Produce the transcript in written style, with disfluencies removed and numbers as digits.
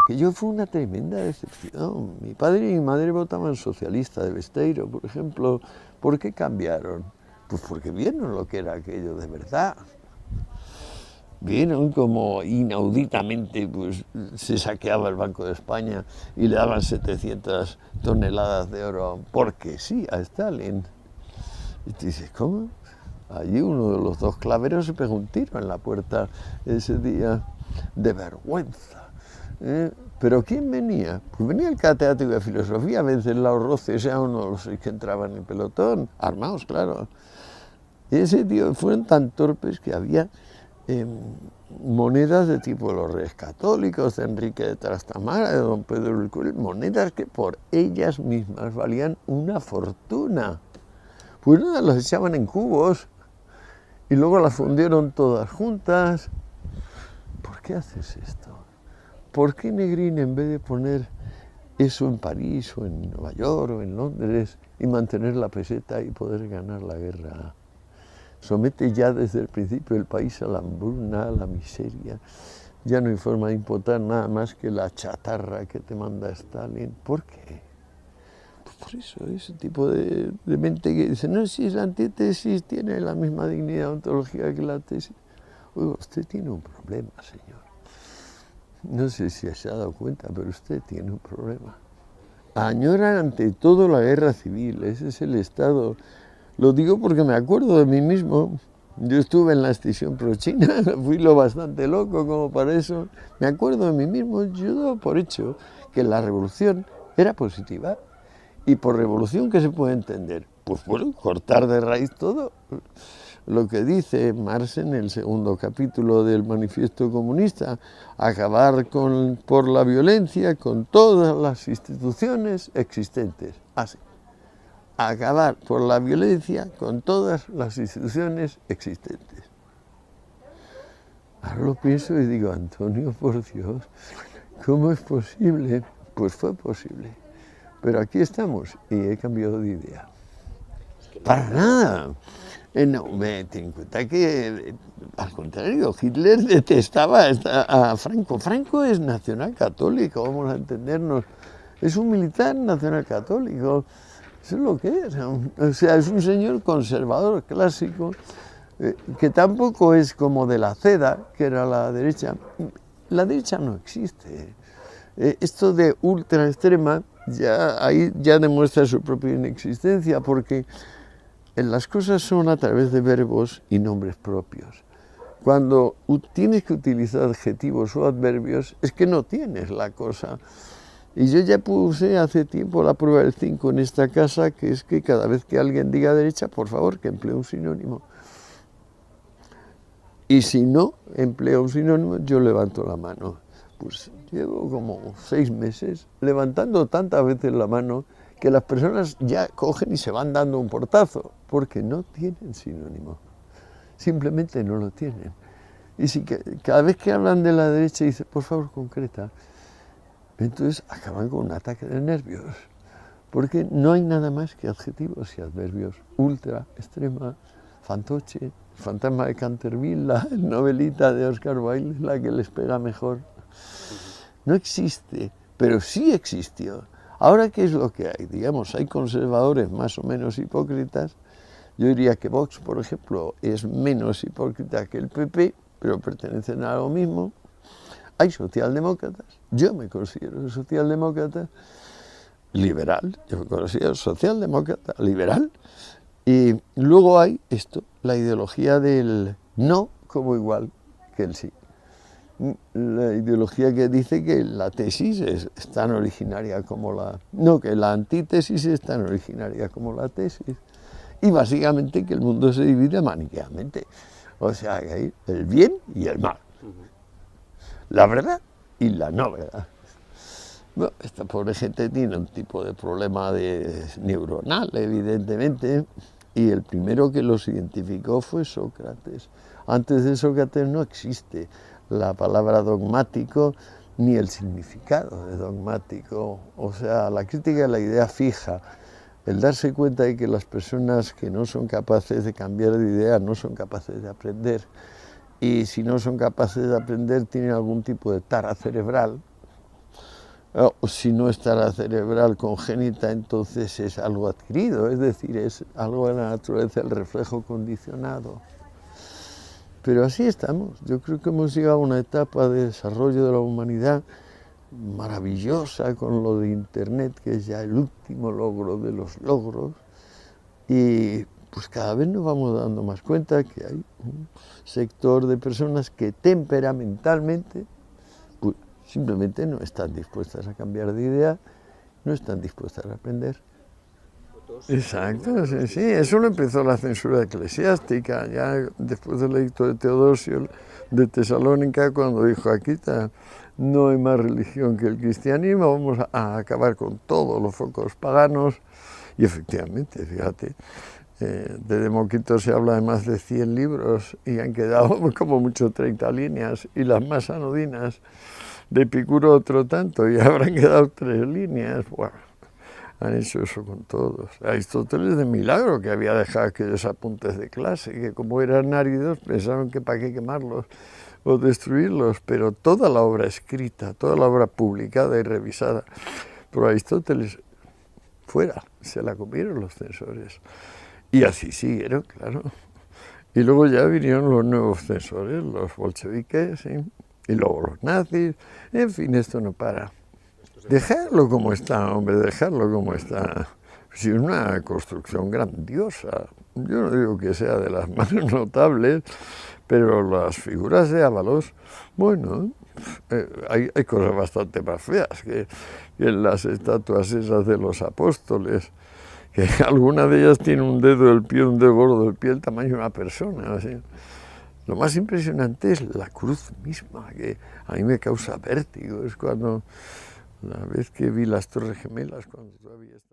aquello fue una tremenda decepción. Mi padre y mi madre votaban socialista de Besteiro, por ejemplo. ¿Por qué cambiaron? Pues porque vieron lo que era aquello de verdad. Vieron como inauditamente pues, se saqueaba el Banco de España y le daban 700 toneladas de oro, porque sí, a Stalin. Y tú dices, ¿cómo? Allí uno de los dos claveros se pegó un tiro en la puerta ese día, de vergüenza. ¿Pero quién venía? Pues venía el catedrático de filosofía, Venceslao Roces, era uno de los que entraban en el pelotón, armados, claro. Y ese tío, fueron tan torpes que había monedas de tipo de los Reyes Católicos, de Enrique de Trastamara, de don Pedro el Cruel, monedas que por ellas mismas valían una fortuna. Pues nada, las echaban en cubos y luego las fundieron todas juntas. ¿Por qué haces esto? ¿Por qué Negrín, en vez de poner eso en París o en Nueva York o en Londres y mantener la peseta y poder ganar la guerra, somete ya desde el principio el país a la hambruna, a la miseria? Ya no hay forma de importar nada más que la chatarra que te manda Stalin. ¿Por qué? Pues por eso, ese tipo de mente que dice, no, si la antítesis tiene la misma dignidad ontológica que la tesis. Oiga, usted tiene un problema, señor. No sé si se ha dado cuenta, pero usted tiene un problema. Añora ante todo la guerra civil, ese es el estado. Lo digo porque me acuerdo de mí mismo. Yo estuve en la escisión pro-china, fui lo bastante loco como para eso. Me acuerdo de mí mismo, yo daba por hecho que la revolución era positiva. Y por revolución, ¿qué se puede entender? Pues bueno, cortar de raíz todo. Lo que dice Marx en el segundo capítulo del Manifiesto Comunista, acabar por la violencia con todas las instituciones existentes. Así. Acabar por la violencia con todas las instituciones existentes. Ahora lo pienso y digo, Antonio, por Dios, ¿cómo es posible? Pues fue posible. Pero aquí estamos y he cambiado de idea. Para nada. No, ten en cuenta que, al contrario, Hitler detestaba a Franco. Franco es nacional católico, vamos a entendernos. Es un militar nacional católico. Eso es lo que es. O sea, es un señor conservador clásico, que tampoco es como de la CEDA, que era la derecha. La derecha no existe. Esto de ultra extrema, ahí ya demuestra su propia inexistencia, porque las cosas son a través de verbos y nombres propios. Cuando tienes que utilizar adjetivos o adverbios, es que no tienes la cosa. Y yo ya puse hace tiempo la prueba del 5 en esta casa, que es que cada vez que alguien diga derecha, por favor, que emplee un sinónimo. Y si no emplea un sinónimo, yo levanto la mano. Pues llevo como 6 meses levantando tantas veces la mano que las personas ya cogen y se van dando un portazo, porque no tienen sinónimo, simplemente no lo tienen. Y si cada vez que hablan de la derecha dicen, por favor, concreta, entonces acaban con un ataque de nervios, porque no hay nada más que adjetivos y adverbios. Ultra, extrema, fantoche, fantasma de Canterville, la novelita de Oscar Wilde, la que les pega mejor. No existe, pero sí existió. Ahora, ¿qué es lo que hay? Digamos, hay conservadores más o menos hipócritas. Yo diría que Vox, por ejemplo, es menos hipócrita que el PP, pero pertenecen a lo mismo. Hay socialdemócratas, yo me considero socialdemócrata, liberal, yo me considero socialdemócrata, liberal. Y luego hay esto, la ideología del no como igual que el sí. La ideología que dice que la tesis es tan originaria como la... No, que la antítesis es tan originaria como la tesis. Y básicamente que el mundo se divide maniqueamente. O sea, que hay el bien y el mal. La verdad y la no verdad. Bueno, esta pobre gente tiene un tipo de problema neuronal, evidentemente, y el primero que los identificó fue Sócrates. Antes de Sócrates no existe la palabra dogmático ni el significado de dogmático. O sea, la crítica de la idea fija, el darse cuenta de que las personas que no son capaces de cambiar de idea no son capaces de aprender, y si no son capaces de aprender tienen algún tipo de tara cerebral, O si no está la cerebral congénita, entonces es algo adquirido, es decir, es algo de la naturaleza, el reflejo condicionado. Pero así estamos. Yo creo que hemos llegado a una etapa de desarrollo de la humanidad maravillosa con lo de Internet, que es ya el último logro de los logros. Y pues cada vez nos vamos dando más cuenta que hay un sector de personas que temperamentalmente pues, simplemente no están dispuestas a cambiar de idea, no están dispuestas a aprender. Exacto, sí, sí, eso lo empezó la censura eclesiástica, ya después del edicto de Teodosio de Tesalónica, cuando dijo, aquí está, no hay más religión que el cristianismo, vamos a acabar con todos los focos paganos, y efectivamente, fíjate, de Demócrito se habla de más de 100 libros, y han quedado como mucho 30 líneas, y las más anodinas, de Epicuro otro tanto, y habrán quedado 3 líneas, bueno. Han hecho eso con todos. Aristóteles de milagro que había dejado aquellos apuntes de clase, que como eran áridos pensaron que para qué quemarlos o destruirlos, pero toda la obra escrita, toda la obra publicada y revisada por Aristóteles, fuera, se la comieron los censores. Y así siguieron, claro. Y luego ya vinieron los nuevos censores, los bolcheviques, ¿sí? Y luego los nazis, en fin, esto no para. Dejarlo como está, hombre, dejarlo como está. Es una construcción grandiosa. Yo no digo que sea de las más notables, pero las figuras de Ábalos, bueno, hay cosas bastante más feas que en las estatuas esas de los apóstoles, que alguna de ellas tiene un dedo del pie, un dedo gordo del pie, el tamaño de una persona, así. Lo más impresionante es la cruz misma, que a mí me causa vértigo. Es cuando la vez que vi las Torres Gemelas, cuando todavía estaba...